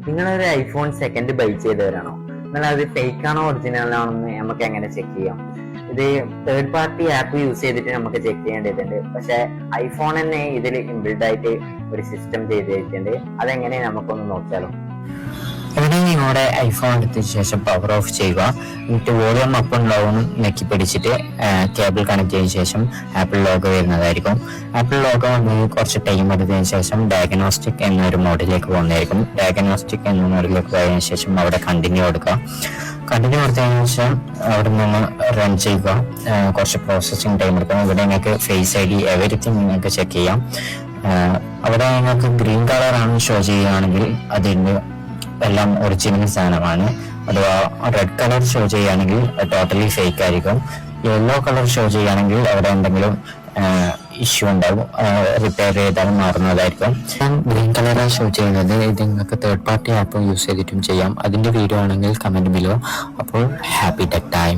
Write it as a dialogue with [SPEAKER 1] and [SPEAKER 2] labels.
[SPEAKER 1] നിങ്ങളൊരു iPhone second by ചെയ്തവരാണോ? എന്നാൽ അത് ഫേക്ക് ആണോ ഒറിജിനൽ ആണോ എന്ന് നമുക്ക് എങ്ങനെ ചെക്ക് ചെയ്യാം? ഇത് തേർഡ് പാർട്ടി ആപ്പ് യൂസ് ചെയ്തിട്ട് നമുക്ക് ചെക്ക് ചെയ്യേണ്ടതുണ്ട്. പക്ഷെ ഐഫോൺ തന്നെ ഇതിൽ ഇൻബിൽഡ് ആയിട്ട് ഒരു സിസ്റ്റം ചെയ്തിട്ടുണ്ട്. അതെങ്ങനെ നമുക്കൊന്ന് നോക്കിയാലോ?
[SPEAKER 2] ഇവിടെ നിങ്ങളുടെ ഐഫോൺ എടുത്തതിന് ശേഷം പവർ ഓഫ് ചെയ്യുക. എന്നിട്ട് വോളിയം അപ്പ് ആൻഡ് ഡൗൺ നെക്കി പിടിച്ചിട്ട് കേബിൾ കണക്ട് ചെയ്തതിനു ശേഷം ആപ്പിൾ ലോഗോ വരുന്നതായിരിക്കും. ആപ്പിൾ ലോഗോ വന്ന് കുറച്ച് ടൈം എടുത്തതിന് ശേഷം ഡയഗ്നോസ്റ്റിക് എന്നൊരു മോഡിലേക്ക് പോകുന്നതായിരിക്കും. ഡയഗ്നോസ്റ്റിക് എന്ന മോഡിലേക്ക് പോയതിനു ശേഷം അവിടെ കണ്ടിന്യൂ കൊടുക്കുക. കണ്ടിന്യൂ കൊടുത്തതിനു ശേഷം അവിടെ നിന്ന് റൺ ചെയ്യുക. കുറച്ച് പ്രോസസ്സിങ് ടൈം എടുക്കും. ഇവിടെ നിങ്ങൾക്ക് ഫേസ് ഐ ഡി എവരിത്തിങ് നിങ്ങൾക്ക് ചെക്ക് ചെയ്യാം. അവിടെ നിങ്ങൾക്ക് ഗ്രീൻ കളറാണ് ഷോ ചെയ്യുകയാണെങ്കിൽ അതിൻ്റെ എല്ലാം ഒറിജിനൽ സാധനമാണ്. അഥവാ റെഡ് കളർ ഷോ ചെയ്യുകയാണെങ്കിൽ ടോട്ടലി ഫേക്ക് ആയിരിക്കും. യെല്ലോ കളർ ഷോ ചെയ്യുകയാണെങ്കിൽ അവിടെ എന്തെങ്കിലും ഇഷ്യൂ ഉണ്ടാവും, റിപ്പയർ ചെയ്താൽ മാറുന്നതായിരിക്കും. ഗ്രീൻ കളറാണ് ഷോ ചെയ്യുന്നത്. ഇത് നിങ്ങൾക്ക് തേർഡ് പാർട്ടി ആപ്പ് യൂസ് ചെയ്തിട്ടും ചെയ്യാം. അതിന്റെ വീഡിയോ ആണെങ്കിൽ കമന്റ് ബിലോ. അപ്പോൾ ഹാപ്പി ടെക് ടൈം.